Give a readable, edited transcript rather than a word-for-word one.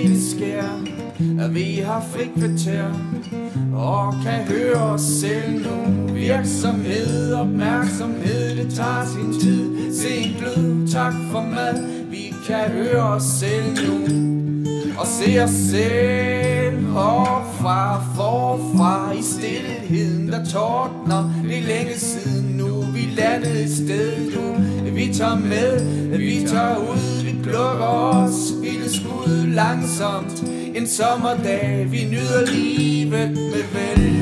det sker. Vi har frikvarter og kan høre os selv nu. Virksomhed, opmærksomhed, det tager sin tid. Se en glød, tak for mad. Vi kan høre os selv nu og se os selv herfra, forfra i stillheden, der tordner. Det er længe siden nu, vi landede et sted nu. Vi tager med, vi tager ud, vi plukker os vilde skud langsomt. En sommerdag, vi nyder livet med vel.